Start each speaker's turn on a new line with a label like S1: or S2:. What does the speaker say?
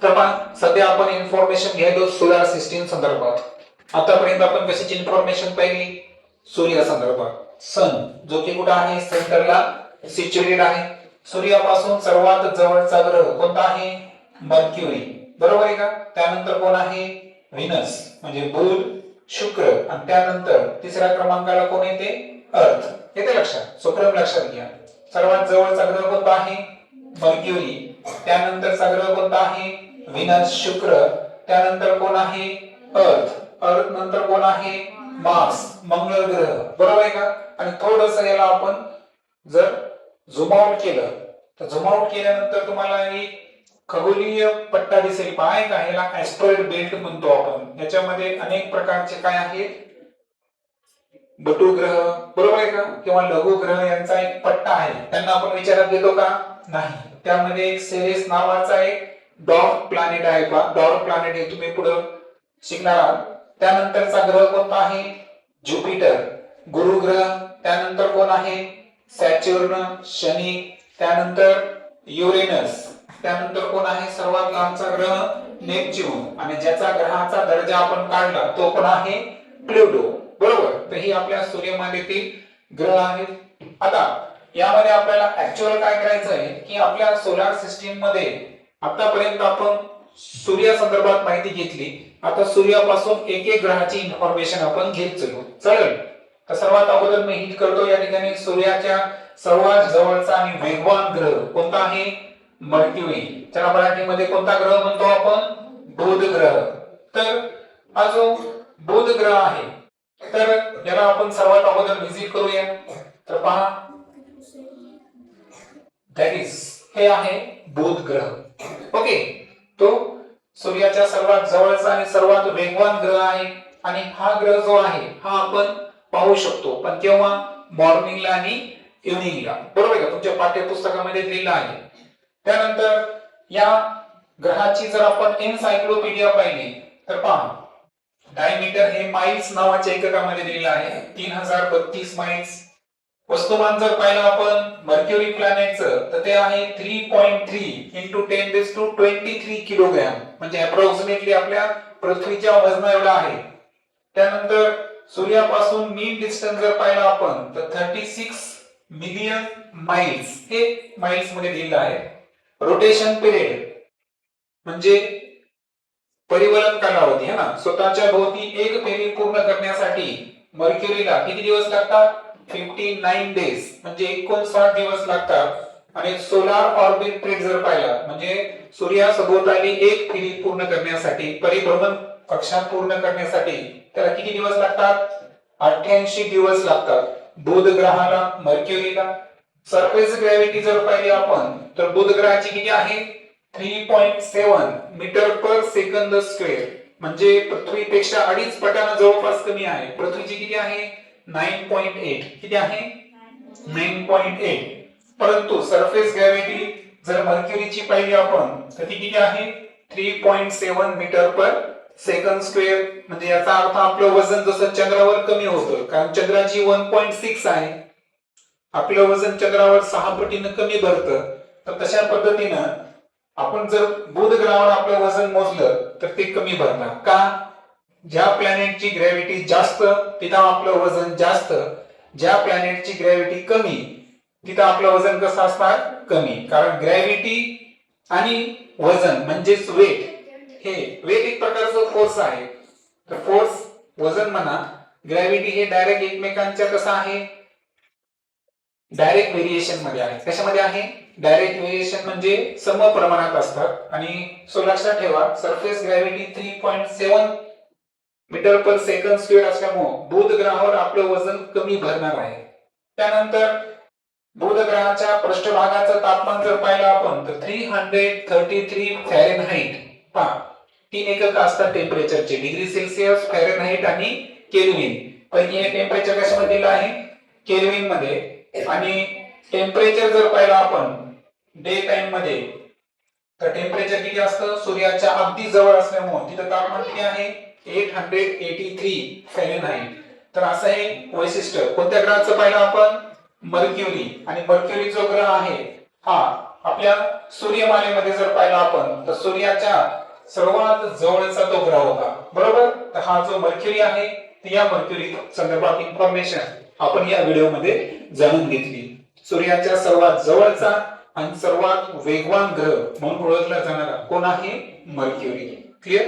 S1: तर पहा सध्या आपण इन्फॉर्मेशन घ्यायलो सोलार सिस्टीम संदर्भात. आतापर्यंत आपण कशाची इन्फॉर्मेशन पाहिली? सूर्या संदर्भात. सन जो की कुठे आहे? सेंटरला सिच्युएटेड आहे. सूर्यापासून सर्वात जवळचा ग्रह कोणता आहे? मर्क्युरी. बरोबर आहे का? त्यानंतर कोण आहे? व्हेनस म्हणजे बुध, शुक्र आणि त्यानंतर तिसऱ्या क्रमांकाला कोण येते? अर्थ. येते लक्षात? सुप्रम लक्षात घ्या. सर्वात जवळचा ग्रह कोणता आहे? मर्क्युरी. त्यानंतरचा ग्रह कोणता आहे? व्हेनस शुक्र. त्यानंतर कोण आहे? अर्थ. अर्थ नंतर कोण आहे? मार्स मंगळ ग्रह. बरोबर आहे का? आणि थोडंसं याला आपण जर झूम आउट केलं तर झूम आउट केल्यानंतर तुम्हाला एक खगोलीय पट्टा दिसेल. पाय का? याला ऍस्ट्रॉइड बेल्ट म्हणतो आपण. याच्यामध्ये अनेक प्रकारचे काय आहेत? बटू ग्रह. बरोबर आहे का? किंवा लघु ग्रह यांचा एक पट्टा आहे. त्यांना आपण विचारात घेतो का? नाही. त्यामध्ये एक सेरेस नावाचा एक डॉर्फ प्लॅनेट आहे. डॉर्फ प्लॅनेट हे तुम्ही पुढे शिकणार आहात. त्यानंतरचा ग्रह कोणता आहे? ज्युपिटर गुरु ग्रह. त्यानंतर कोण आहे? सॅच्युर्न शनी. त्यानंतर युरेनस. त्यानंतर कोण आहे? सर्वात लांबचा ग्रह नेपच्यून. आणि ज्याचा ग्रहाचा दर्जा आपण काढला तो कोण आहे? प्लुटो. बरोबर. तर ही आपल्या सूर्यमालेतील ग्रह आहेत. आता यामध्ये आपल्याला ऍक्च्युअल काय करायचं आहे की आपल्या सोलार सिस्टीम मध्ये आतापर्यंत आपण सूर्या संदर्भात माहिती घेतली. आता सूर्यापासून एक एक ग्रहाची इन्फॉर्मेशन आपण घेत चलो. चालेल? तर सर्वात अगोदर मी हिट करतो या ठिकाणी सूर्याच्या सर्वात जवळचा आणि वेगवान ग्रह कोणता आहे? मर्क्युरी. त्याला मराठीमध्ये कोणता ग्रह म्हणतो आपण? बुध ग्रह. तर हा जो बुध ग्रह आहे तर याला आपण सर्वात अगोदर व्हिजिट करूया. तर पहा दॅट इज हे आहे बुध ग्रह. ओके. तो सूर्याच्या सर्वात जवळचा आणि सर्वात वेगवान ग्रह आहे. आणि हा ग्रह जो आहे हा आपण पाहू शकतो. पण केव्हा? मॉर्निंगला आणि इव्हनिंगला. बरोबर आहे का? तुमच्या पाठ्यपुस्तकामध्ये दिलेलं आहे. त्यानंतर या ग्रहाची जर आपण एन्सायक्लोपीडिया पाहिली तर पहा डायमीटर हे माइल्स नावाच्या एककामध्ये दिलेलं आहे. 3032 माइल्स. वस्तुमान जर पाहिलं आपण मर्क्युरी प्लॅनेटचं तर ते आहे 3.3 into 1023 किलोग्रॅम. म्हणजे अप्रॉक्सिमेटली आपल्या पृथ्वीच्या वजना एवढा आहे. त्यानंतर सूर्यापासून मीन डिस्टन्स जर पाहिलं आपण तर 36 मिलियन माइल्स. हे माइल्स मध्ये दिलेलं आहे. रोटेशन पिरियड म्हणजे परिवलन कालावधी है ना. स्वतःच्या भोवती एक फेरी पूर्ण करण्यासाठी मर्क्युरीला किती दिवस लागतात? 59 डेज म्हणजे 59 दिवस लागतात. आणि सोलार ऑर्बिट ट्रेट जर पाहिला म्हणजे सूर्यासभोवताली एक फेरी पूर्ण करण्यासाठी परिभ्रमण कक्षा पूर्ण करण्यासाठी त्याला किती दिवस लागतात? 88 दिवस लागतात. बुध ग्रहाला मर्क्युरीला. सरफेस ग्रॅव्हिटी जर पाहिली आपण तर बुध ग्रहाची किती आहे? 3.7 मीटर पर सेकंद स्क्वेअर. म्हणजे पृथ्वीपेक्षा 2.5 पटाने जवळपास कमी आहे. पृथ्वीची किती आहे? 9.8. किती आहे? 9.8. परंतु सरफेस ग्रॅव्हिटी जर मर्क्युरीची पाहिली आपण तर ती किती आहे? 3.7 मीटर पर सेकंद स्क्वेअर. म्हणजे याचा अर्थ आपलं वजन जसं चंद्रावर कमी होतं कारण चंद्राची 1.6 आहे. आपलं वजन चंद्रावर 6 पटीने कमी भरतं. तर तशा पद्धतीनं आपण जर बुध ग्रहावर आपलं वजन मोजलं तर ते कमी भरणार. का? ज्या प्लॅनेटची ग्रॅव्हिटी जास्त तिथं आपलं वजन जास्त. ज्या प्लॅनेटची ग्रॅव्हिटी कमी तिथं आपलं वजन कसं असणार? कमी. कारण ग्रॅव्हिटी आणि वजन म्हणजेच वेट. हे वेट एक प्रकारचं फोर्स आहे. तर फोर्स वजन म्हणा. ग्रॅव्हिटी हे डायरेक्ट एकमेकांच्या कसं आहे? डायरेक्ट व्हेरिएशन मध्ये आहे. कशामध्ये आहे? डायरेक्ट व्हेरिएशन म्हणजे सम प्रमाणात असतात. आणि सो लक्षात ठेवा सरफेस ग्रॅव्हिटी 3.7 मीटर पर सेकंद स्क्वेअर असल्यामुळे बुध ग्रहावर आपलं वजन कमी भरणार आहे. त्यानंतर बुध ग्रहाच्या पृष्ठभागाचं तापमान जर पाहिलं आपण तर 333 फॅरेनहाइट. पहा 3 एकक असतात टेम्परेचरचे. डिग्री सेल्सिअस, फॅरेनहाइट आणि केल्विन. पहिली हे टेम्परेचर कशामध्ये दिलं आहे? केल्विन मध्ये. आणि टेम्परेचर जर पाहिलं आपण डे टाइम मध्ये तर टेम्परेचर किती असतं? सूर्याच्या अगदी जवळ असल्यामुळे तिथं तापमान किती आहे? 883 फॅरेनहाइट. तर असं हे वैशिष्ट्य कोणत्या ग्रहाचं पाहिलं आपण? मर्क्युरी. आणि मर्क्युरी जो ग्रह आहे हा आपल्या सूर्यमालेमध्ये जर पाहिला आपण तर सूर्याच्या सर्वात जवळचा तो ग्रह होता, बरोबर. तर हा जो मर्क्युरी आहे, या मर्क्युरी संदर्भात इन्फॉर्मेशन आपण या व्हिडिओमध्ये जाणून घेतली. सूर्याच्या सर्वात जवळचा आणि सर्वात वेगवान ग्रह म्हणून ओळखला जाणारा कोण आहे? मर्क्युरी. क्लिअर.